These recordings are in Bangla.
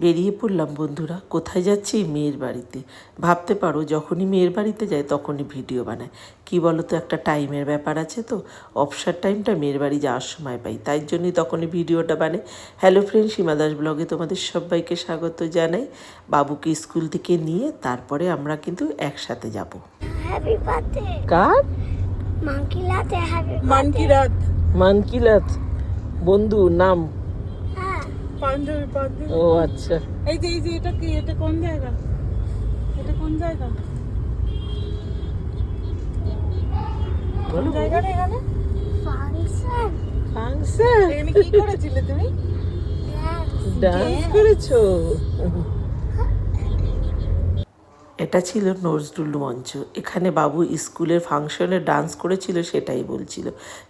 বেরিয়ে পড়লাম বন্ধুরা। কোথায় যাচ্ছি? মেয়ের বাড়িতে। ভাবতে পারো যখনই মেয়ের বাড়িতে যাই তখনই ভিডিও বানায়। কী বলো তো, একটা টাইমের ব্যাপার আছে তো, অবসর টাইমটা মেয়ের বাড়ি যাওয়ার সময় পাই, তাই জন্যই তখনই ভিডিওটা বানাই। হ্যালো ফ্রেন্ড, সীমা দাস ব্লগে তোমাদের সবাইকে স্বাগত জানাই। বাবুকে স্কুল থেকে নিয়ে তারপরে আমরা কিন্তু একসাথে যাব। হ্যাপি বার্থডে কার? মানকিলাত। হ্যাপি মানকিরাত। মানকিলাত বন্ধু নাম? হ্যাঁ, পাঞ্জাবি। ও আচ্ছা। এই যে এটা কি? এটা কোন জায়গা? এটা কোন জায়গা? বলো জায়গাটা এখানে? Function function. এখানে কি করেছিলে তুমি? ডান্স করেছো? এটা ছিল নজরুল মঞ্চ। এখানে বাবু স্কুলের ফাংশনে ডান্স করেছিল, সেটাই বলছিল।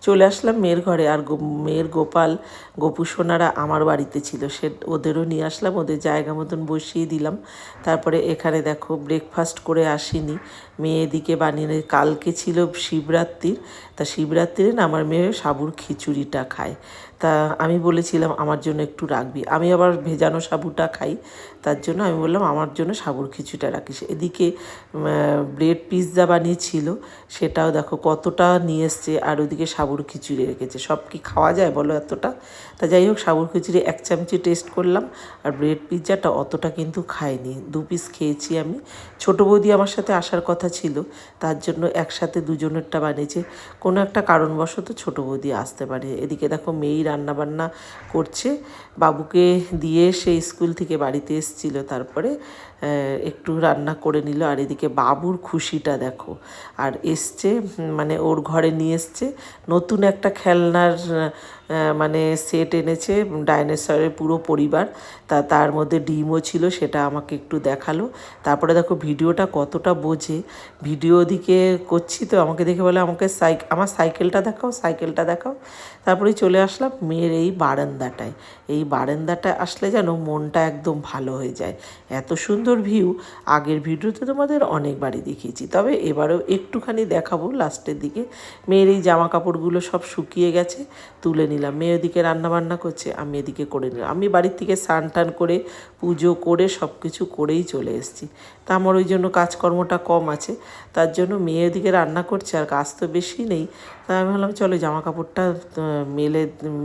চলে আসলাম মেয়ের ঘরে। আর মেয়ের গোপাল গোপু সোনারা আমার বাড়িতে ছিল, ওদেরও নিয়ে আসলাম, ওদের জায়গা মতন বসিয়ে দিলাম। তারপরে এখানে দেখো ব্রেকফাস্ট করে আসিনি, মেয়ে এদিকে বানিয়ে, কালকে ছিল শিবরাত্রির, তা শিবরাত্রিরে না আমার মেয়ে সাবুর খিচুড়িটা খায়। তা আমি বলেছিলাম আমার জন্য একটু রাখবি, আমি আবার ভেজানো সাবুটা খাই, তার জন্য আমি বললাম আমার জন্য সাবুর খিচুড়িটা রাখিস। এদিকে ব্রেড পিৎজা বানিয়েছিল, সেটাও দেখো কতটা নিয়ে এসছে, আর ওদিকে সাবুর খিচুড়ি রেখেছে। সব কি খাওয়া যায় বলো এতটা? তা যাই হোক, সাবুর খিচুড়ি 1 চামচি টেস্ট করলাম, আর ব্রেড পিৎজাটা অতটা কিন্তু খাইনি, 2 পিস খেয়েছি আমি। ছোটো বৌদি আমার সাথে আসার কথা ছিল, তার জন্য একসাথে দুজনেরটা বানিয়েছে। কোনো একটা কারণবশত ছোটো বৌদি আসতে পারে। এদিকে দেখো মেয়েই রান্নাবান্না করছে, বাবুকে দিয়ে সে স্কুল থেকে বাড়িতে এসেছিল, তারপরে একটু রান্না করে নিল। আর এদিকে বাবুর খুশিটা দেখো, আর এসছে মানে ওর ঘরে নিয়ে এসছে নতুন একটা খেলনার মানে সেট এনেছে, ডাইনোসরের পুরো পরিবার, তার মধ্যে ডিমও ছিল, সেটা আমাকে একটু দেখালো। তারপরে দেখো ভিডিওটা কতটা বোঝে, ভিডিও দিকে করছি তো আমাকে দেখে বলে আমাকে আমার সাইকেলটা দেখাও। তারপরে চলে আসলাম মেয়ের এই বারান্দাটায়। এই বারান্দাটায় আসলে যেন মনটা একদম ভালো হয়ে যায়, এত সুন্দর ভিউ। আগের ভিডিওতে তোমাদের অনেকবারই দেখিয়েছি, তবে এবারেও একটুখানি দেখাবো লাস্টের দিকে। মেয়ের এই জামা কাপড়গুলো সব শুকিয়ে গেছে, তুলে নিলাম। মেয়ে ওদিকে রান্নাবান্না করছে, আমি এদিকে করে নিলাম। আমি বাড়ির থেকে স্নান টান করে পুজো করে সব কিছু করেই চলে এসেছি। তা আমার ওই জন্য কাজকর্মটা কম আছে, তার জন্য মেয়ে ওদিকে রান্না করছে, আর কাজ তো বেশি নেই। তা আমি ভাবলাম চলো জামা কাপড়টা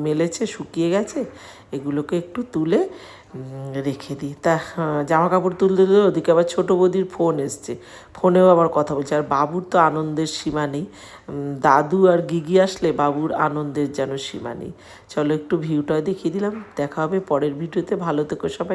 মেলেছে, শুকিয়ে গেছে, এগুলোকে একটু তুলে রেখে দিই। তা জামা কাপড় তুলতে ওদিকে আবার ছোটো বৌদির ফোন এসছে, ফোনেও আবার কথা বলছে। আর বাবুর তো আনন্দের সীমা নেই, দাদু আর গিগি আসলে বাবুর আনন্দের যেন সীমা নেই। চলো একটু ভিউটা দেখিয়ে দিলাম, দেখা হবে পরের ভিডিওতে। ভালো থেকো সবাই।